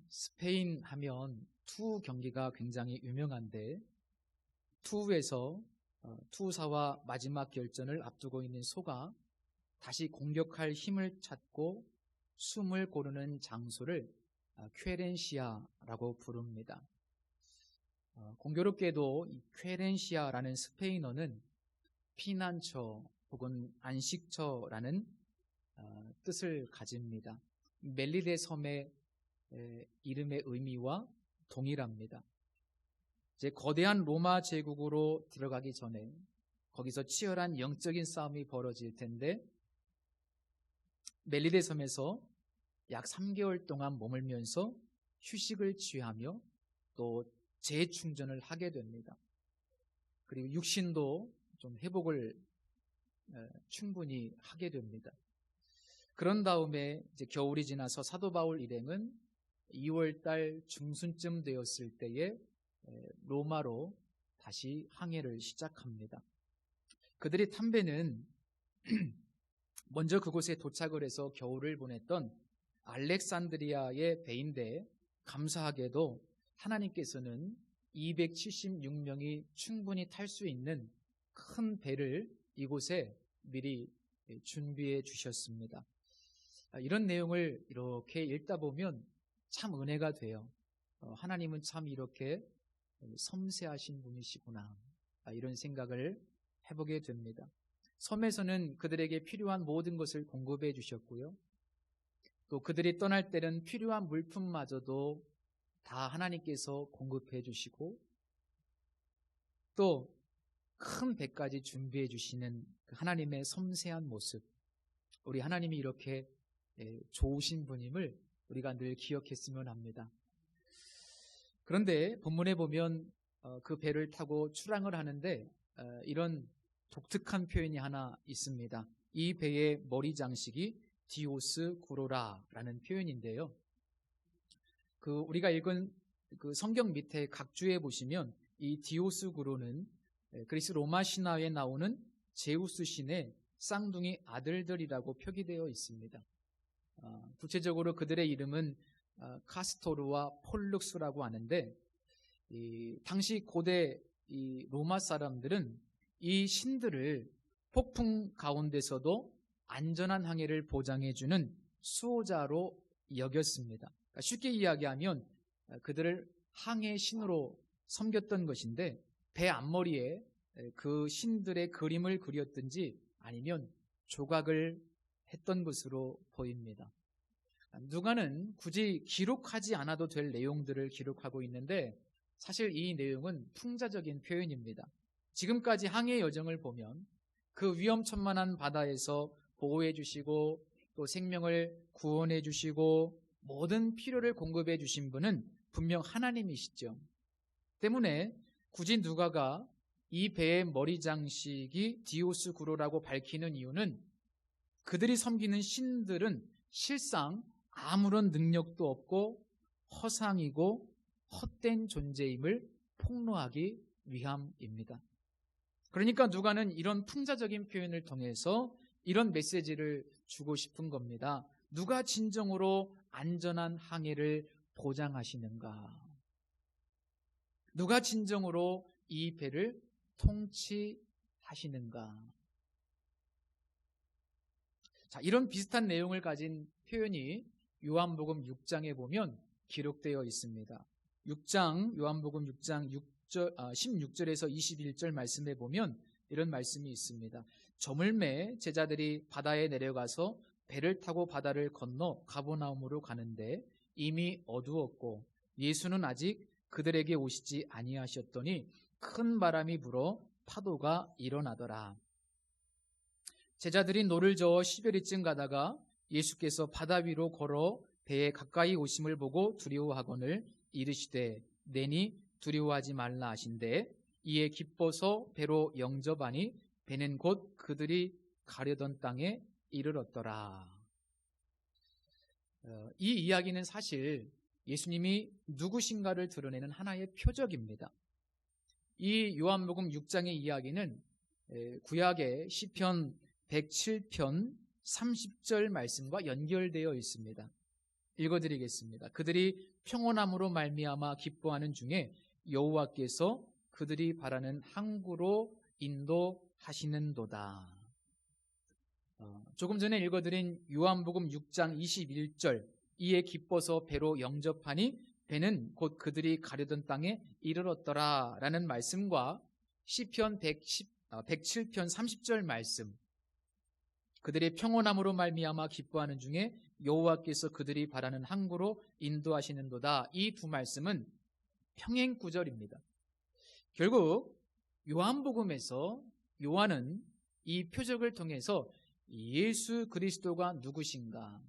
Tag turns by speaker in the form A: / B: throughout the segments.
A: 스페인 하면 투 경기가 굉장히 유명한데 투에서 투사와 마지막 결전을 앞두고 있는 소가 다시 공격할 힘을 찾고 숨을 고르는 장소를 쾌렌시아라고 부릅니다. 공교롭게도 이 쾌렌시아라는 스페인어는 피난처 혹은 안식처라는 뜻을 가집니다. 멜리데 섬의 이름의 의미와 동일합니다. 이제 거대한 로마 제국으로 들어가기 전에 거기서 치열한 영적인 싸움이 벌어질 텐데 멜리데 섬에서 약 3개월 동안 머물면서 휴식을 취하며 또 재충전을 하게 됩니다. 그리고 육신도 좀 회복을 충분히 하게 됩니다. 그런 다음에 이제 겨울이 지나서 사도 바울 일행은 2월달 중순쯤 되었을 때에 로마로 다시 항해를 시작합니다. 그들이 탄 배는 먼저 그곳에 도착을 해서 겨울을 보냈던 알렉산드리아의 배인데 감사하게도 하나님께서는 276명이 충분히 탈 수 있는 큰 배를 이곳에 미리 준비해 주셨습니다. 이런 내용을 이렇게 읽다 보면 참 은혜가 돼요. 하나님은 참 이렇게 섬세하신 분이시구나, 이런 생각을 해보게 됩니다. 섬에서는 그들에게 필요한 모든 것을 공급해 주셨고요. 또 그들이 떠날 때는 필요한 물품마저도 다 하나님께서 공급해 주시고 또 큰 배까지 준비해 주시는 하나님의 섬세한 모습, 우리 하나님이 이렇게 좋으신 분임을 우리가 늘 기억했으면 합니다. 그런데 본문에 보면 그 배를 타고 출항을 하는데 이런 독특한 표현이 하나 있습니다. 이 배의 머리 장식이 디오스 구로라라는 표현인데요. 우리가 읽은 그 성경 밑에 각주에 보시면 이 디오스 구로는 그리스 로마 신화에 나오는 제우스 신의 쌍둥이 아들들이라고 표기되어 있습니다. 구체적으로 그들의 이름은 카스토르와 폴룩스라고 하는데 당시 고대 이 로마 사람들은 이 신들을 폭풍 가운데서도 안전한 항해를 보장해주는 수호자로 여겼습니다. 그러니까 쉽게 이야기하면 그들을 항해 신으로 섬겼던 것인데 배 앞머리에 그 신들의 그림을 그렸든지 아니면 조각을 했던 것으로 보입니다. 누가는 굳이 기록하지 않아도 될 내용들을 기록하고 있는데 사실 이 내용은 풍자적인 표현입니다. 지금까지 항해 여정을 보면 그 위험천만한 바다에서 보호해 주시고 또 생명을 구원해 주시고 모든 필요를 공급해 주신 분은 분명 하나님이시죠. 때문에 굳이 누가가 이 배의 머리 장식이 디오스 구로라고 밝히는 이유는 그들이 섬기는 신들은 실상 아무런 능력도 없고 허상이고 헛된 존재임을 폭로하기 위함입니다. 그러니까 누가는 이런 풍자적인 표현을 통해서 이런 메시지를 주고 싶은 겁니다. 누가 진정으로 안전한 항해를 보장하시는가? 누가 진정으로 이 배를 통치하시는가? 자, 이런 비슷한 내용을 가진 표현이 요한복음 6장에 보면 기록되어 있습니다. 요한복음 6장 16절에서 21절 말씀에 보면 이런 말씀이 있습니다. 저물매 제자들이 바다에 내려가서 배를 타고 바다를 건너 가버나움으로 가는데 이미 어두웠고 예수는 아직 그들에게 오시지 아니하셨더니 큰 바람이 불어 파도가 일어나더라. 제자들이 노를 저어 10여리쯤 가다가 예수께서 바다 위로 걸어 배에 가까이 오심을 보고 두려워하거늘 이르시되 내니 두려워하지 말라 하신대 이에 기뻐서 배로 영접하니 배는 곧 그들이 가려던 땅에 이르렀더라. 이 이야기는 사실 예수님이 누구신가를 드러내는 하나의 표적입니다. 이 요한복음 6장의 이야기는 구약의 시편 107편 30절 말씀과 연결되어 있습니다. 읽어드리겠습니다. 그들이 평온함으로 말미암아 기뻐하는 중에 여호와께서 그들이 바라는 항구로 인도하시는도다. 조금 전에 읽어드린 요한복음 6장 21절, 이에 기뻐서 배로 영접하니 배는 곧 그들이 가려던 땅에 이르렀더라 라는 말씀과 시편 107편 30절 말씀, 그들의 평온함으로 말미암아 기뻐하는 중에 여호와께서 그들이 바라는 항구로 인도하시는도다, 이 두 말씀은 평행 구절입니다. 결국 요한복음에서 요한은 이 표적을 통해서 예수 그리스도가 누구신가,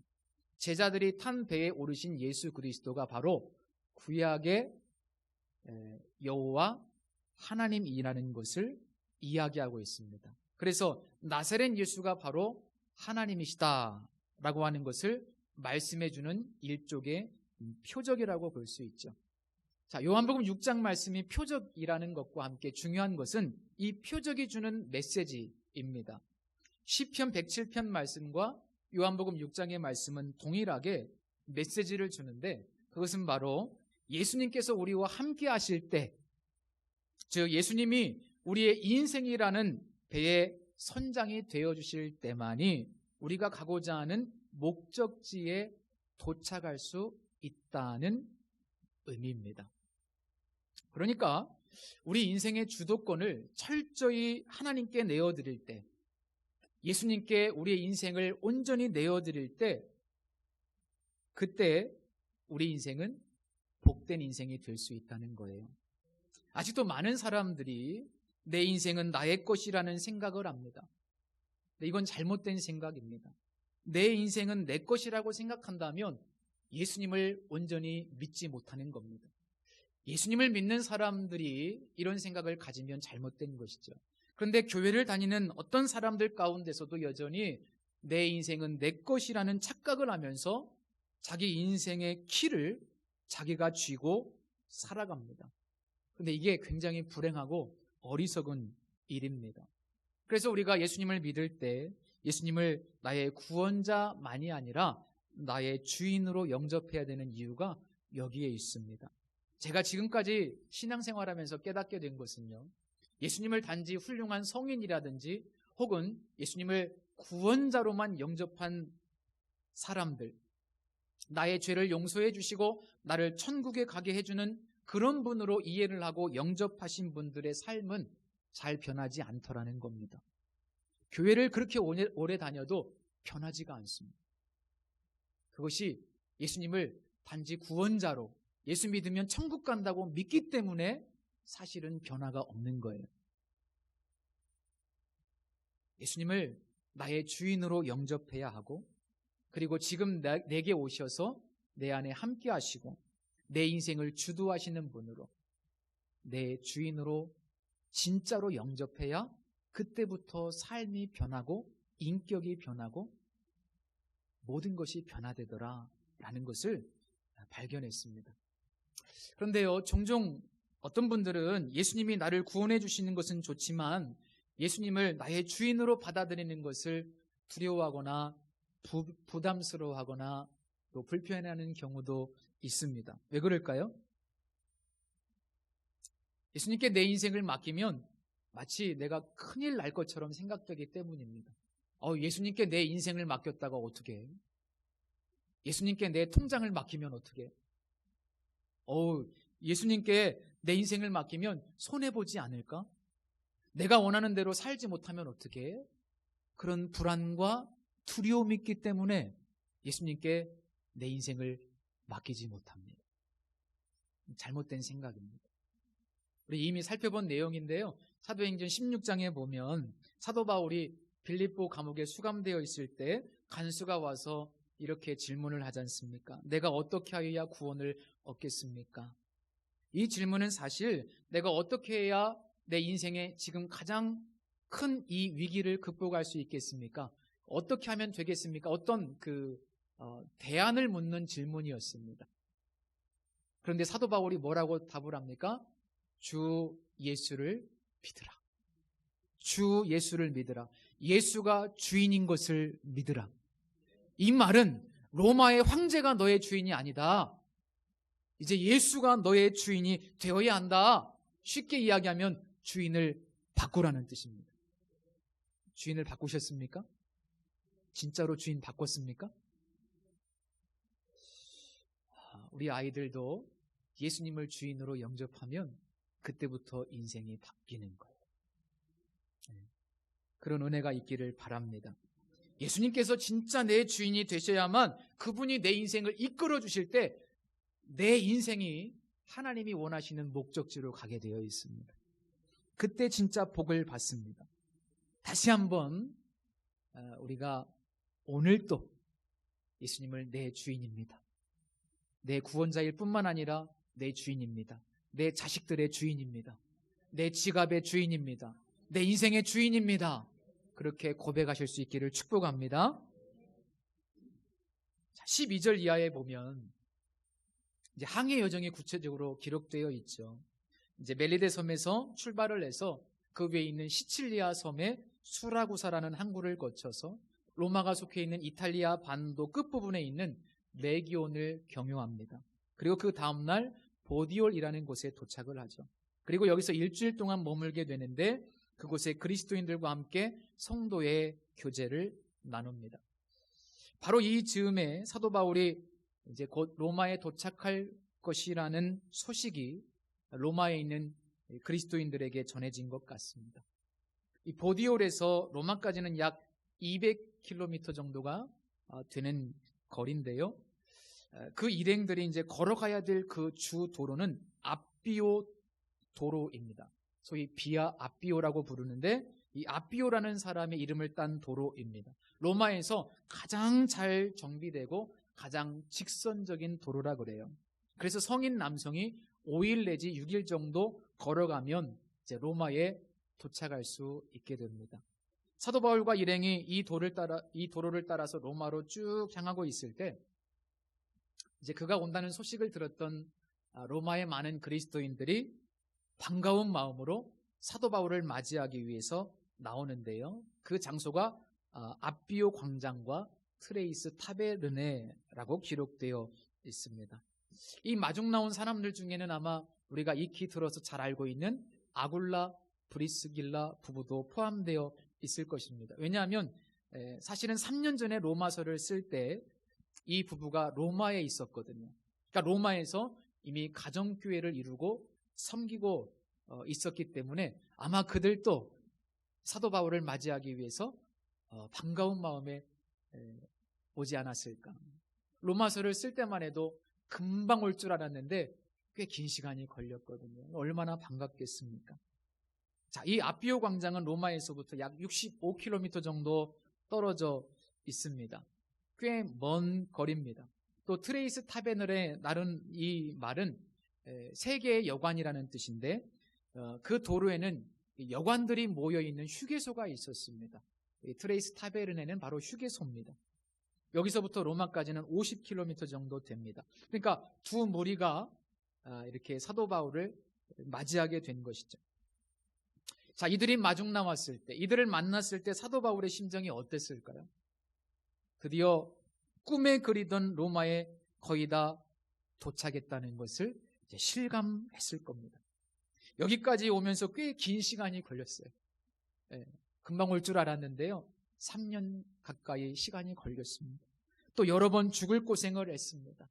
A: 제자들이 탄 배에 오르신 예수 그리스도가 바로 구약의 여호와 하나님이라는 것을 이야기하고 있습니다. 그래서 나사렛 예수가 바로 하나님이시다라고 하는 것을 말씀해 주는 일종의 표적이라고 볼 수 있죠. 자, 요한복음 6장 말씀이 표적이라는 것과 함께 중요한 것은 이 표적이 주는 메시지입니다. 시편 107편 말씀과 요한복음 6장의 말씀은 동일하게 메시지를 주는데, 그것은 바로 예수님께서 우리와 함께 하실 때, 즉 예수님이 우리의 인생이라는 배의 선장이 되어주실 때만이 우리가 가고자 하는 목적지에 도착할 수 있다는 의미입니다. 그러니까 우리 인생의 주도권을 철저히 하나님께 내어드릴 때, 예수님께 우리의 인생을 온전히 내어드릴 때, 그때 우리 인생은 복된 인생이 될 수 있다는 거예요. 아직도 많은 사람들이 내 인생은 나의 것이라는 생각을 합니다. 근데 이건 잘못된 생각입니다. 내 인생은 내 것이라고 생각한다면 예수님을 온전히 믿지 못하는 겁니다. 예수님을 믿는 사람들이 이런 생각을 가지면 잘못된 것이죠. 그런데 교회를 다니는 어떤 사람들 가운데서도 여전히 내 인생은 내 것이라는 착각을 하면서 자기 인생의 키를 자기가 쥐고 살아갑니다. 그런데 이게 굉장히 불행하고 어리석은 일입니다. 그래서 우리가 예수님을 믿을 때 예수님을 나의 구원자만이 아니라 나의 주인으로 영접해야 되는 이유가 여기에 있습니다. 제가 지금까지 신앙생활하면서 깨닫게 된 것은요, 예수님을 단지 훌륭한 성인이라든지 혹은 예수님을 구원자로만 영접한 사람들, 나의 죄를 용서해 주시고 나를 천국에 가게 해주는 그런 분으로 이해를 하고 영접하신 분들의 삶은 잘 변하지 않더라는 겁니다. 교회를 그렇게 오래 다녀도 변하지가 않습니다. 그것이 예수님을 단지 구원자로, 예수 믿으면 천국 간다고 믿기 때문에 사실은 변화가 없는 거예요. 예수님을 나의 주인으로 영접해야 하고, 그리고 지금 내게 오셔서 내 안에 함께 하시고 내 인생을 주도하시는 분으로, 내 주인으로 진짜로 영접해야 그때부터 삶이 변하고 인격이 변하고 모든 것이 변화되더라라는 것을 발견했습니다. 그런데요, 종종 어떤 분들은 예수님이 나를 구원해 주시는 것은 좋지만 예수님을 나의 주인으로 받아들이는 것을 두려워하거나 부담스러워하거나 또 불편해하는 경우도 있습니다. 왜 그럴까요? 예수님께 내 인생을 맡기면 마치 내가 큰일 날 것처럼 생각되기 때문입니다. 예수님께 내 인생을 맡겼다가 어떻게 해? 예수님께 내 통장을 맡기면 어떻게 해? 예수님께 내 인생을 맡기면 손해보지 않을까? 내가 원하는 대로 살지 못하면 어떻게 해? 그런 불안과 두려움이 있기 때문에 예수님께 내 인생을 맡기지 못합니다. 잘못된 생각입니다. 우리 이미 살펴본 내용인데요, 사도행전 16장에 보면 사도 바울이 빌립보 감옥에 수감되어 있을 때 간수가 와서 이렇게 질문을 하지 않습니까? 내가 어떻게 하여야 구원을 얻겠습니까? 이 질문은 사실 내가 어떻게 해야 내 인생에 지금 가장 큰 이 위기를 극복할 수 있겠습니까? 어떻게 하면 되겠습니까? 어떤 대안을 묻는 질문이었습니다. 그런데 사도 바울이 뭐라고 답을 합니까? 주 예수를 믿으라. 주 예수를 믿으라. 예수가 주인인 것을 믿으라. 이 말은 로마의 황제가 너의 주인이 아니다. 이제 예수가 너의 주인이 되어야 한다. 쉽게 이야기하면 주인을 바꾸라는 뜻입니다. 주인을 바꾸셨습니까? 진짜로 주인 바꿨습니까? 우리 아이들도 예수님을 주인으로 영접하면 그때부터 인생이 바뀌는 거예요. 그런 은혜가 있기를 바랍니다. 예수님께서 진짜 내 주인이 되셔야만 그분이 내 인생을 이끌어 주실 때 내 인생이 하나님이 원하시는 목적지로 가게 되어 있습니다. 그때 진짜 복을 받습니다. 다시 한번 우리가 오늘도 예수님을 내 주인입니다. 내 구원자일 뿐만 아니라 내 주인입니다. 내 자식들의 주인입니다. 내 지갑의 주인입니다. 내 인생의 주인입니다. 그렇게 고백하실 수 있기를 축복합니다. 12절 이하에 보면 이제 항해 여정이 구체적으로 기록되어 있죠. 이제 멜리데 섬에서 출발을 해서 그 위에 있는 시칠리아 섬의 수라구사라는 항구를 거쳐서 로마가 속해 있는 이탈리아 반도 끝부분에 있는 레기온을 경유합니다. 그리고 그 다음날 보디올이라는 곳에 도착을 하죠. 그리고 여기서 일주일 동안 머물게 되는데 그곳에 그리스도인들과 함께 성도의 교제를 나눕니다. 바로 이 즈음에 사도 바울이 이제 곧 로마에 도착할 것이라는 소식이 로마에 있는 그리스도인들에게 전해진 것 같습니다. 이 보디올에서 로마까지는 약 200km 정도가 되는 거리인데요. 그 일행들이 이제 걸어가야 될 그 주 도로는 아비오 도로입니다. 소위 비아 아비오라고 부르는데 이 아비오라는 사람의 이름을 딴 도로입니다. 로마에서 가장 잘 정비되고 가장 직선적인 도로라 그래요. 그래서 성인 남성이 5일 내지 6일 정도 걸어가면 이제 로마에 도착할 수 있게 됩니다. 사도 바울과 일행이 이 도로를 따라서 로마로 쭉 향하고 있을 때 이제 그가 온다는 소식을 들었던 로마의 많은 그리스도인들이 반가운 마음으로 사도 바울을 맞이하기 위해서 나오는데요. 그 장소가 아비오 광장과 트레이스 타베르네라고 기록되어 있습니다. 이 마중 나온 사람들 중에는 아마 우리가 익히 들어서 잘 알고 있는 아굴라 브리스길라 부부도 포함되어 있을 것입니다. 왜냐하면 사실은 3년 전에 로마서를 쓸 때 이 부부가 로마에 있었거든요. 그러니까 로마에서 이미 가정교회를 이루고 섬기고 있었기 때문에 아마 그들도 사도 바울을 맞이하기 위해서 반가운 마음에 오지 않았을까. 로마서를 쓸 때만 해도 금방 올 줄 알았는데 꽤 긴 시간이 걸렸거든요. 얼마나 반갑겠습니까? 자, 이 아비오 광장은 로마에서부터 약 65km 정도 떨어져 있습니다. 꽤 먼 거리입니다. 또 트레이스 타베르네 나른 이 말은 세계의 여관이라는 뜻인데 그 도로에는 여관들이 모여있는 휴게소가 있었습니다. 트레이스 타베르네는 바로 휴게소입니다. 여기서부터 로마까지는 50km 정도 됩니다. 그러니까 두 무리가 이렇게 사도 바울을 맞이하게 된 것이죠. 자, 이들이 마중 나왔을 때, 이들을 만났을 때 사도 바울의 심정이 어땠을까요? 드디어 꿈에 그리던 로마에 거의 다 도착했다는 것을 이제 실감했을 겁니다. 여기까지 오면서 꽤 긴 시간이 걸렸어요. 금방 올 줄 알았는데요. 3년 가까이 시간이 걸렸습니다. 또 여러 번 죽을 고생을 했습니다.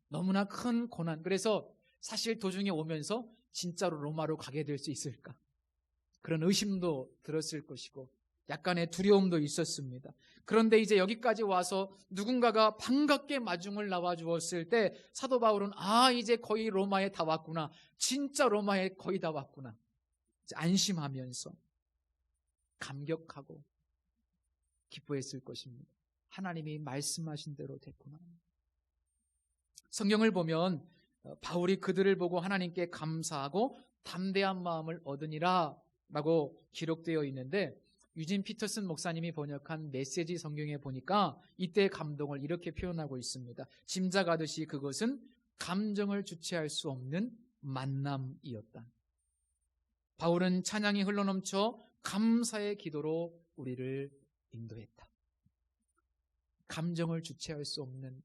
A: 너무나 큰 고난. 그래서 사실 도중에 오면서 진짜로 로마로 가게 될 수 있을까? 그런 의심도 들었을 것이고 약간의 두려움도 있었습니다. 그런데 이제 여기까지 와서 누군가가 반갑게 마중을 나와 주었을 때 사도 바울은 이제 거의 로마에 다 왔구나. 진짜 로마에 거의 다 왔구나. 이제 안심하면서 감격하고 기뻐했을 것입니다. 하나님이 말씀하신 대로 됐구나. 성경을 보면 바울이 그들을 보고 하나님께 감사하고 담대한 마음을 얻으니라 라고 기록되어 있는데 유진 피터슨 목사님이 번역한 메시지 성경에 보니까 이때 감동을 이렇게 표현하고 있습니다. 짐작하듯이 그것은 감정을 주체할 수 없는 만남이었다. 바울은 찬양이 흘러넘쳐 감사의 기도로 우리를 인도했다. 감정을 주체할 수 없는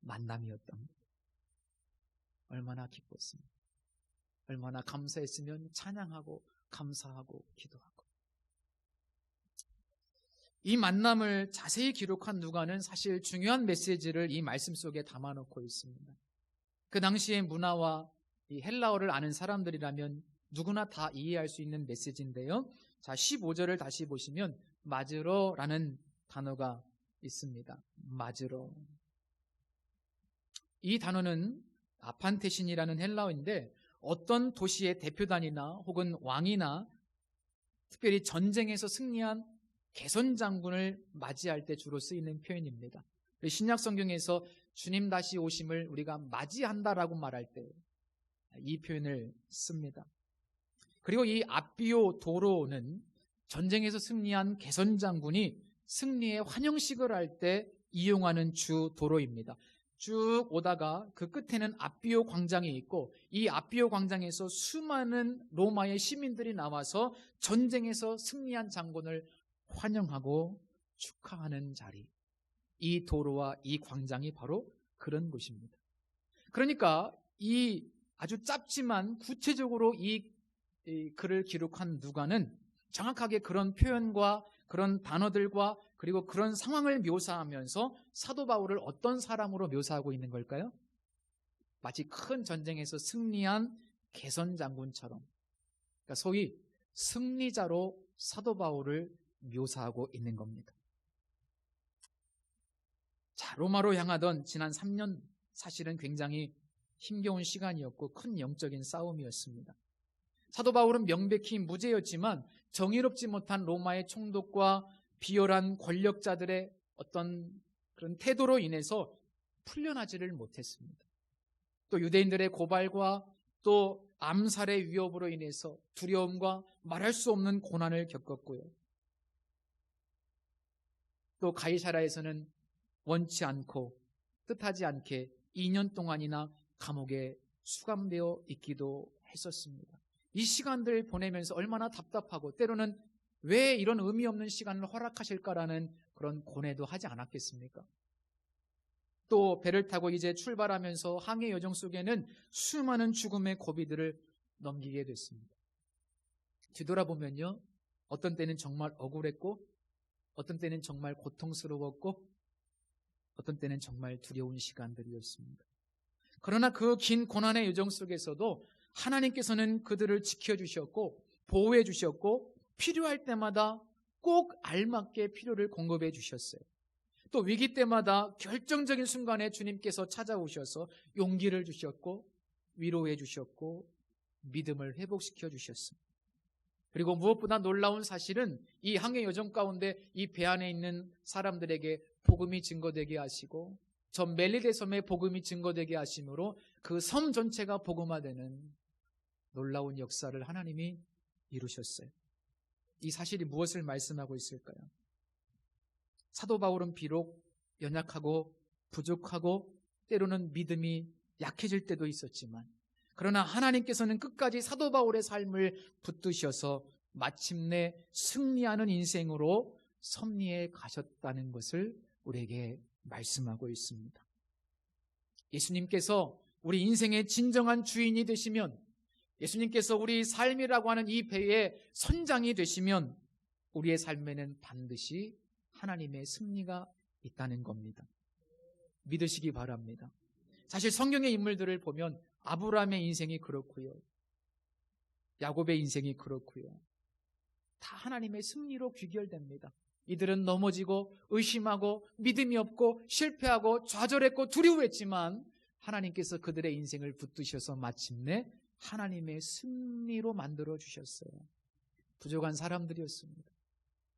A: 만남이었답니다. 얼마나 기뻤습니까? 얼마나 감사했으면 찬양하고 감사하고 기도하고. 이 만남을 자세히 기록한 누가는 사실 중요한 메시지를 이 말씀 속에 담아놓고 있습니다. 그 당시의 문화와 이 헬라어를 아는 사람들이라면 누구나 다 이해할 수 있는 메시지인데요. 자, 15절을 다시 보시면 마즈로라는 단어가 있습니다. 마즈로. 이 단어는 아판테신이라는 헬라어인데 어떤 도시의 대표단이나 혹은 왕이나 특별히 전쟁에서 승리한 개선 장군을 맞이할 때 주로 쓰이는 표현입니다. 신약 성경에서 주님 다시 오심을 우리가 맞이한다라고 말할 때 이 표현을 씁니다. 그리고 이 아비오 도로는 전쟁에서 승리한 개선 장군이 승리의 환영식을 할 때 이용하는 주 도로입니다. 쭉 오다가 그 끝에는 아비오 광장이 있고 이 아비오 광장에서 수많은 로마의 시민들이 나와서 전쟁에서 승리한 장군을 환영하고 축하하는 자리. 이 도로와 이 광장이 바로 그런 곳입니다. 그러니까 이 아주 짧지만 구체적으로 이 글을 기록한 누가는 정확하게 그런 표현과 그런 단어들과 그리고 그런 상황을 묘사하면서 사도 바울을 어떤 사람으로 묘사하고 있는 걸까요? 마치 큰 전쟁에서 승리한 개선 장군처럼, 그러니까 소위 승리자로 사도 바울을 묘사하고 있는 겁니다. 자, 로마로 향하던 지난 3년 사실은 굉장히 힘겨운 시간이었고 큰 영적인 싸움이었습니다. 사도 바울은 명백히 무죄였지만 정의롭지 못한 로마의 총독과 비열한 권력자들의 어떤 그런 태도로 인해서 풀려나지를 못했습니다. 또 유대인들의 고발과 또 암살의 위협으로 인해서 두려움과 말할 수 없는 고난을 겪었고요. 또 가이사라에서는 원치 않고 뜻하지 않게 2년 동안이나 감옥에 수감되어 있기도 했었습니다. 이 시간들 보내면서 얼마나 답답하고 때로는 왜 이런 의미 없는 시간을 허락하실까라는 그런 고뇌도 하지 않았겠습니까? 또 배를 타고 이제 출발하면서 항해 여정 속에는 수많은 죽음의 고비들을 넘기게 됐습니다. 뒤돌아보면요, 어떤 때는 정말 억울했고 어떤 때는 정말 고통스러웠고 어떤 때는 정말 두려운 시간들이었습니다. 그러나 그 긴 고난의 여정 속에서도 하나님께서는 그들을 지켜주셨고 보호해 주셨고 필요할 때마다 꼭 알맞게 필요를 공급해 주셨어요. 또 위기 때마다 결정적인 순간에 주님께서 찾아오셔서 용기를 주셨고 위로해 주셨고 믿음을 회복시켜 주셨습니다. 그리고 무엇보다 놀라운 사실은 이 항해 여정 가운데 이 배 안에 있는 사람들에게 복음이 증거되게 하시고 전 멜리데 섬에 복음이 증거되게 하심으로 그 섬 전체가 복음화되는 놀라운 역사를 하나님이 이루셨어요. 이 사실이 무엇을 말씀하고 있을까요? 사도 바울은 비록 연약하고 부족하고 때로는 믿음이 약해질 때도 있었지만 그러나 하나님께서는 끝까지 사도 바울의 삶을 붙드셔서 마침내 승리하는 인생으로 섭리해 가셨다는 것을 우리에게 말씀하고 있습니다. 예수님께서 우리 인생의 진정한 주인이 되시면, 예수님께서 우리 삶이라고 하는 이 배의 선장이 되시면 우리의 삶에는 반드시 하나님의 승리가 있다는 겁니다. 믿으시기 바랍니다. 사실 성경의 인물들을 보면 아브라함의 인생이 그렇고요, 야곱의 인생이 그렇고요, 다 하나님의 승리로 귀결됩니다. 이들은 넘어지고 의심하고 믿음이 없고 실패하고 좌절했고 두려워했지만 하나님께서 그들의 인생을 붙드셔서 마침내 하나님의 승리로 만들어 주셨어요. 부족한 사람들이었습니다.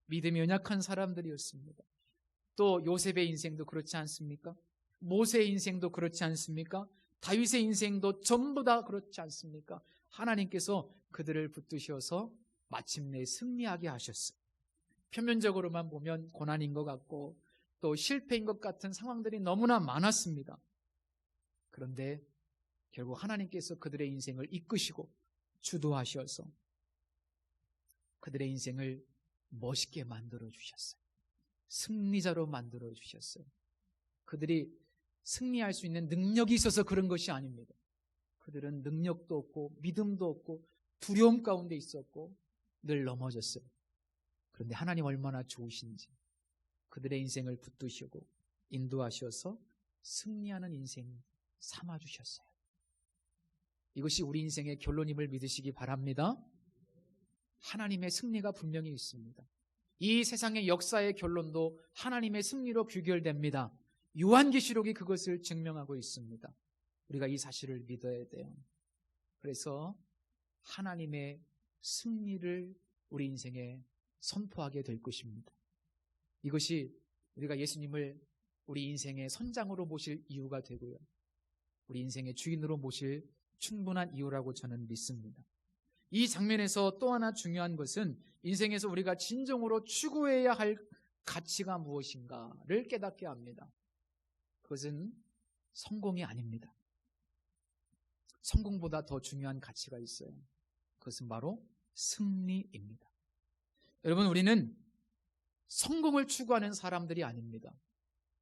A: 믿음이 연약한 사람들이었습니다. 또 요셉의 인생도 그렇지 않습니까? 모세의 인생도 그렇지 않습니까? 다윗의 인생도 전부 다 그렇지 않습니까? 하나님께서 그들을 붙드셔서 마침내 승리하게 하셨어요. 표면적으로만 보면 고난인 것 같고 또 실패인 것 같은 상황들이 너무나 많았습니다. 그런데 결국 하나님께서 그들의 인생을 이끄시고 주도하셔서 그들의 인생을 멋있게 만들어 주셨어요. 승리자로 만들어 주셨어요. 그들이 승리할 수 있는 능력이 있어서 그런 것이 아닙니다. 그들은 능력도 없고 믿음도 없고 두려움 가운데 있었고 늘 넘어졌어요. 그런데 하나님 얼마나 좋으신지 그들의 인생을 붙드시고 인도하셔서 승리하는 인생 삼아주셨어요. 이것이 우리 인생의 결론임을 믿으시기 바랍니다. 하나님의 승리가 분명히 있습니다. 이 세상의 역사의 결론도 하나님의 승리로 규결됩니다. 요한계시록이 그것을 증명하고 있습니다. 우리가 이 사실을 믿어야 돼요. 그래서 하나님의 승리를 우리 인생에 선포하게 될 것입니다. 이것이 우리가 예수님을 우리 인생의 선장으로 모실 이유가 되고요. 우리 인생의 주인으로 모실 충분한 이유라고 저는 믿습니다. 이 장면에서 또 하나 중요한 것은 인생에서 우리가 진정으로 추구해야 할 가치가 무엇인가를 깨닫게 합니다. 그것은 성공이 아닙니다. 성공보다 더 중요한 가치가 있어요. 그것은 바로 승리입니다. 여러분, 우리는 성공을 추구하는 사람들이 아닙니다.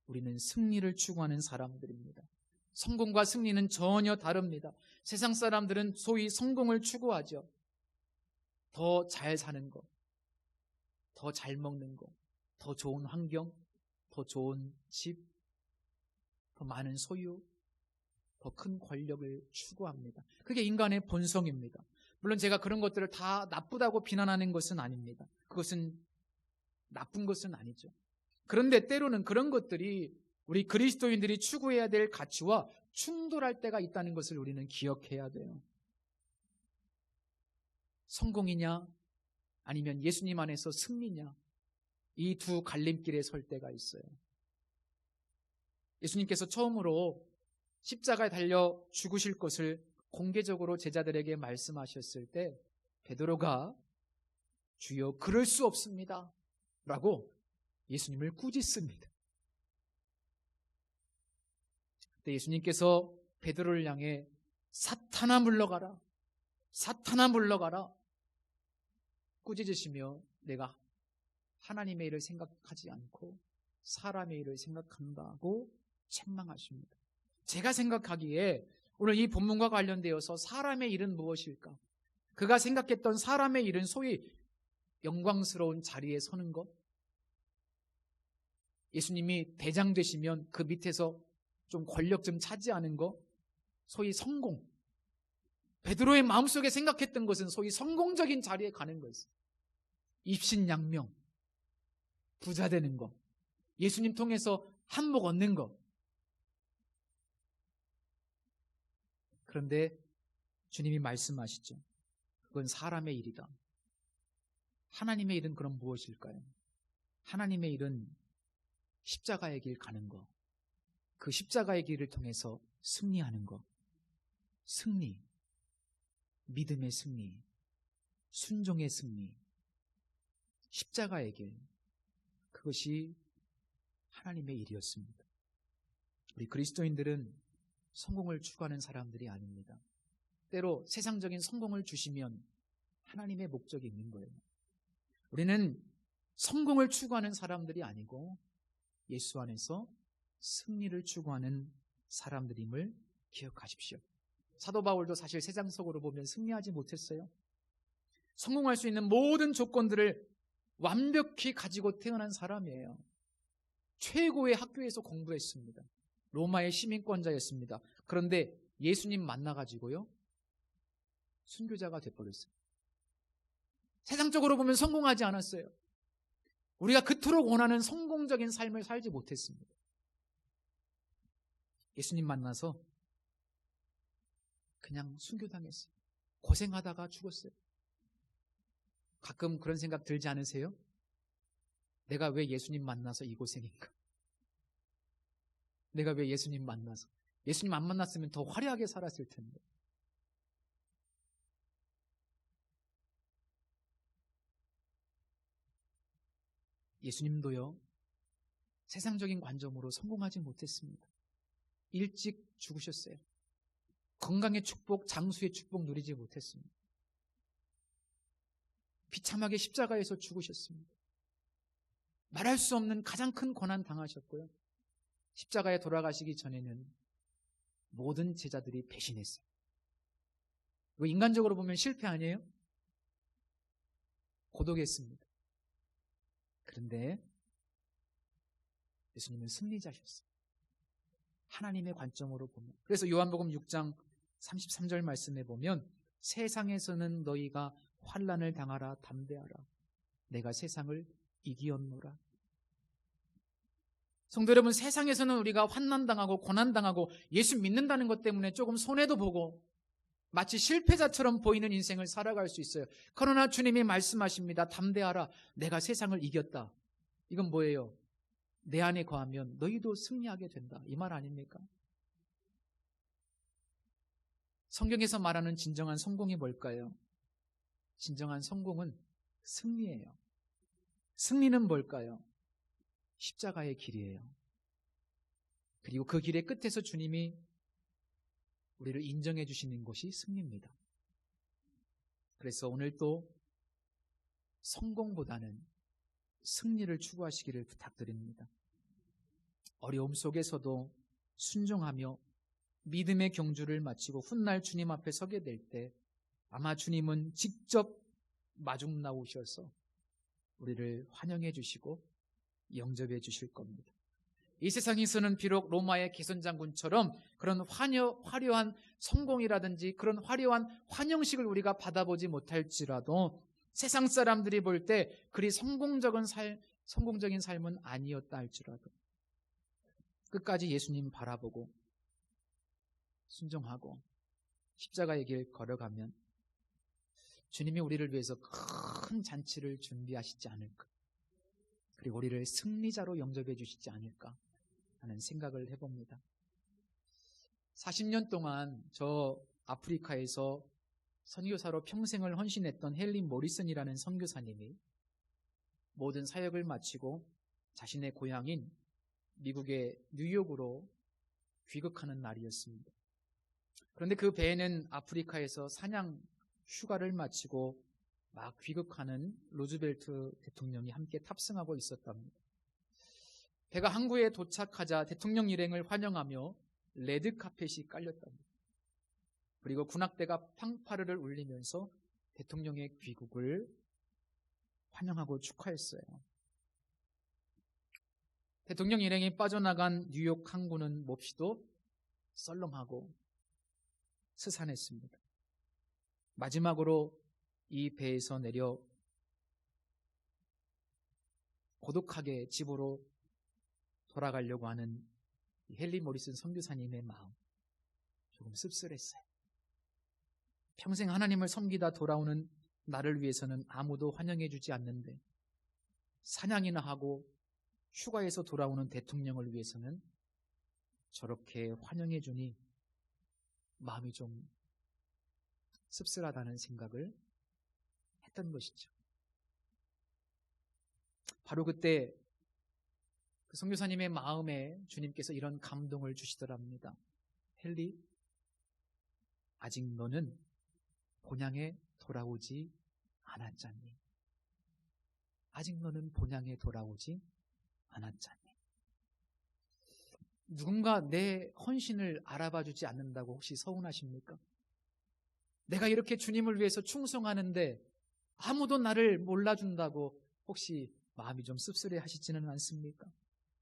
A: 우리는 승리를 추구하는 사람들입니다. 성공과 승리는 전혀 다릅니다. 세상 사람들은 소위 성공을 추구하죠. 더 잘 사는 것, 더 잘 먹는 것, 더 좋은 환경, 더 좋은 집, 더 많은 소유, 더 큰 권력을 추구합니다. 그게 인간의 본성입니다. 물론 제가 그런 것들을 다 나쁘다고 비난하는 것은 아닙니다. 그것은 나쁜 것은 아니죠. 그런데 때로는 그런 것들이 우리 그리스도인들이 추구해야 될 가치와 충돌할 때가 있다는 것을 우리는 기억해야 돼요. 성공이냐 아니면 예수님 안에서 승리냐, 이 두 갈림길에 설 때가 있어요. 예수님께서 처음으로 십자가에 달려 죽으실 것을 공개적으로 제자들에게 말씀하셨을 때 베드로가 주여 그럴 수 없습니다 라고 예수님을 꾸짖습니다. 그때 예수님께서 베드로를 향해 사탄아 물러가라, 사탄아 물러가라 꾸짖으시며 내가 하나님의 일을 생각하지 않고 사람의 일을 생각한다고 책망하십니다. 제가 생각하기에 오늘 이 본문과 관련되어서 사람의 일은 무엇일까? 그가 생각했던 사람의 일은 소위 영광스러운 자리에 서는 것, 예수님이 대장 되시면 그 밑에서 좀 권력 좀 차지하는 것, 소위 성공. 베드로의 마음속에 생각했던 것은 소위 성공적인 자리에 가는 거였어요. 입신양명, 부자 되는 것, 예수님 통해서 한몫 얻는 것. 그런데 주님이 말씀하시죠. 그건 사람의 일이다. 하나님의 일은 그럼 무엇일까요? 하나님의 일은 십자가의 길 가는 것, 그 십자가의 길을 통해서 승리하는 것, 승리, 믿음의 승리, 순종의 승리, 십자가의 길, 그것이 하나님의 일이었습니다. 우리 그리스도인들은 성공을 추구하는 사람들이 아닙니다. 때로 세상적인 성공을 주시면 하나님의 목적이 있는 거예요. 우리는 성공을 추구하는 사람들이 아니고 예수 안에서 승리를 추구하는 사람들임을 기억하십시오. 사도 바울도 사실 세상적으로 보면 승리하지 못했어요. 성공할 수 있는 모든 조건들을 완벽히 가지고 태어난 사람이에요. 최고의 학교에서 공부했습니다. 로마의 시민권자였습니다. 그런데 예수님 만나가지고요, 순교자가 돼버렸어요. 세상적으로 보면 성공하지 않았어요. 우리가 그토록 원하는 성공적인 삶을 살지 못했습니다. 예수님 만나서 그냥 순교당했어요. 고생하다가 죽었어요. 가끔 그런 생각 들지 않으세요? 내가 왜 예수님 만나서 이 고생인가? 내가 왜 예수님 만나서, 예수님 안 만났으면 더 화려하게 살았을 텐데. 예수님도요, 세상적인 관점으로 성공하지 못했습니다. 일찍 죽으셨어요. 건강의 축복, 장수의 축복 누리지 못했습니다. 비참하게 십자가에서 죽으셨습니다. 말할 수 없는 가장 큰 고난 당하셨고요. 십자가에 돌아가시기 전에는 모든 제자들이 배신했어요. 이거 인간적으로 보면 실패 아니에요? 고독했습니다. 그런데 예수님은 승리자셨어요. 하나님의 관점으로 보면. 그래서 요한복음 6장 33절 말씀에 보면 세상에서는 너희가 환난을 당하라 담대하라. 내가 세상을 이기었노라. 성도 여러분, 세상에서는 우리가 환난당하고 고난당하고 예수 믿는다는 것 때문에 조금 손해도 보고 마치 실패자처럼 보이는 인생을 살아갈 수 있어요. 그러나 주님이 말씀하십니다. 담대하라. 내가 세상을 이겼다. 이건 뭐예요? 내 안에 거하면 너희도 승리하게 된다. 이 말 아닙니까? 성경에서 말하는 진정한 성공이 뭘까요? 진정한 성공은 승리예요. 승리는 뭘까요? 십자가의 길이에요. 그리고 그 길의 끝에서 주님이 우리를 인정해 주시는 것이 승리입니다. 그래서 오늘 또 성공보다는 승리를 추구하시기를 부탁드립니다. 어려움 속에서도 순종하며 믿음의 경주를 마치고 훗날 주님 앞에 서게 될 때 아마 주님은 직접 마중 나오셔서 우리를 환영해 주시고 영접해 주실 겁니다. 이 세상에서는 비록 로마의 개선장군처럼 그런 화려한 성공이라든지 그런 화려한 환영식을 우리가 받아보지 못할지라도 세상 사람들이 볼 때 그리 성공적인 삶은 아니었다 할지라도 끝까지 예수님 바라보고 순종하고 십자가의 길 걸어가면 주님이 우리를 위해서 큰 잔치를 준비하시지 않을까, 그리고 우리를 승리자로 영접해 주시지 않을까 하는 생각을 해봅니다. 40년 동안 저 아프리카에서 선교사로 평생을 헌신했던 헨리 모리슨이라는 선교사님이 모든 사역을 마치고 자신의 고향인 미국의 뉴욕으로 귀국하는 날이었습니다. 그런데 그 배에는 아프리카에서 사냥 휴가를 마치고 막 귀국하는 루즈벨트 대통령이 함께 탑승하고 있었답니다. 배가 항구에 도착하자 대통령 일행을 환영하며 레드카펫이 깔렸답니다. 그리고 군악대가 팡파르를 울리면서 대통령의 귀국을 환영하고 축하했어요. 대통령 일행이 빠져나간 뉴욕 항구는 몹시도 썰렁하고 스산했습니다. 마지막으로 이 배에서 내려 고독하게 집으로 돌아가려고 하는 헨리 모리슨 선교사님의 마음, 조금 씁쓸했어요. 평생 하나님을 섬기다 돌아오는 나를 위해서는 아무도 환영해 주지 않는데 사냥이나 하고 휴가에서 돌아오는 대통령을 위해서는 저렇게 환영해 주니 마음이 좀 씁쓸하다는 생각을 했던 것이죠. 바로 그때 그 선교사님의 마음에 주님께서 이런 감동을 주시더랍니다. 헨리, 아직 너는 본향에 돌아오지 않았잖니. 아직 너는 본향에 돌아오지 않았잖니. 누군가 내 헌신을 알아봐 주지 않는다고 혹시 서운하십니까? 내가 이렇게 주님을 위해서 충성하는데 아무도 나를 몰라준다고 혹시 마음이 좀 씁쓸해 하시지는 않습니까?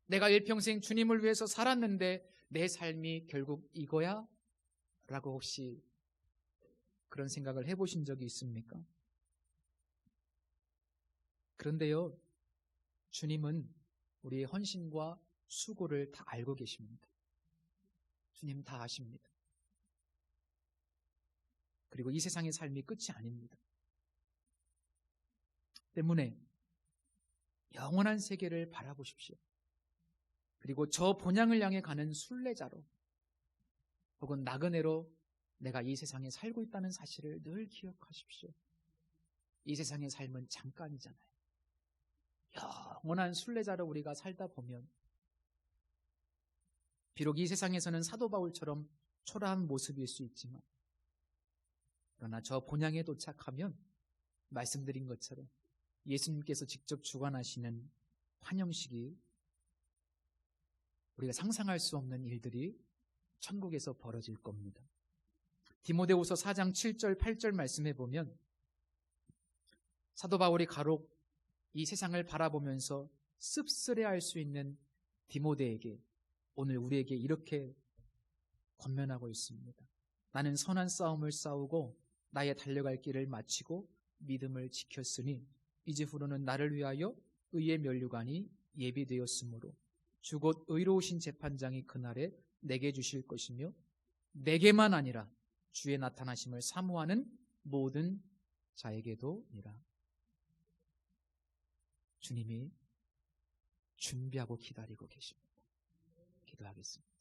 A: 내가 일평생 주님을 위해서 살았는데 내 삶이 결국 이거야? 라고 혹시 그런 생각을 해보신 적이 있습니까? 그런데요, 주님은 우리의 헌신과 수고를 다 알고 계십니다. 주님 다 아십니다. 그리고 이 세상의 삶이 끝이 아닙니다. 때문에 영원한 세계를 바라보십시오. 그리고 저 본향을 향해 가는 순례자로 혹은 나그네로 내가 이 세상에 살고 있다는 사실을 늘 기억하십시오. 이 세상의 삶은 잠깐이잖아요. 영원한 순례자로 우리가 살다 보면 비록 이 세상에서는 사도 바울처럼 초라한 모습일 수 있지만 그러나 저 본향에 도착하면 말씀드린 것처럼 예수님께서 직접 주관하시는 환영식이 우리가 상상할 수 없는 일들이 천국에서 벌어질 겁니다. 디모데후서 4장 7절 8절 말씀해 보면 사도 바울이 가록 이 세상을 바라보면서 씁쓸해할 수 있는 디모데에게 오늘 우리에게 이렇게 권면하고 있습니다. 나는 선한 싸움을 싸우고 나의 달려갈 길을 마치고 믿음을 지켰으니 이제후로는 나를 위하여 의의 면류관이 예비되었으므로 주 곧 의로우신 재판장이 그날에 내게 주실 것이며 내게만 아니라 주의 나타나심을 사모하는 모든 자에게도니라. 주님이 준비하고 기다리고 계십니다. 기도하겠습니다.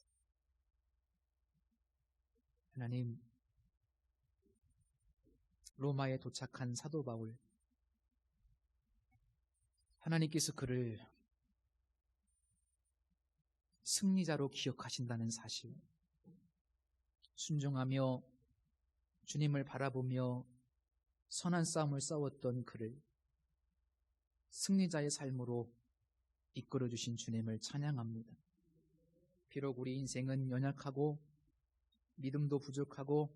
A: 하나님, 로마에 도착한 사도 바울, 하나님께서 그를 승리자로 기억하신다는 사실, 순종하며 주님을 바라보며 선한 싸움을 싸웠던 그를 승리자의 삶으로 이끌어주신 주님을 찬양합니다. 비록 우리 인생은 연약하고 믿음도 부족하고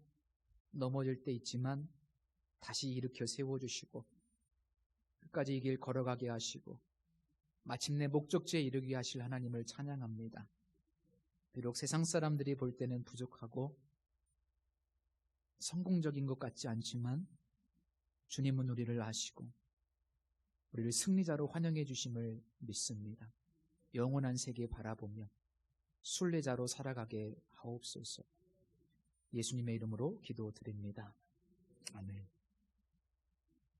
A: 넘어질 때 있지만 다시 일으켜 세워주시고 끝까지 이 길 걸어가게 하시고 마침내 목적지에 이르게 하실 하나님을 찬양합니다. 비록 세상 사람들이 볼 때는 부족하고 성공적인 것 같지 않지만 주님은 우리를 아시고 우리를 승리자로 환영해 주심을 믿습니다. 영원한 세계 바라보며 순례자로 살아가게 하옵소서. 예수님의 이름으로 기도드립니다. 아멘.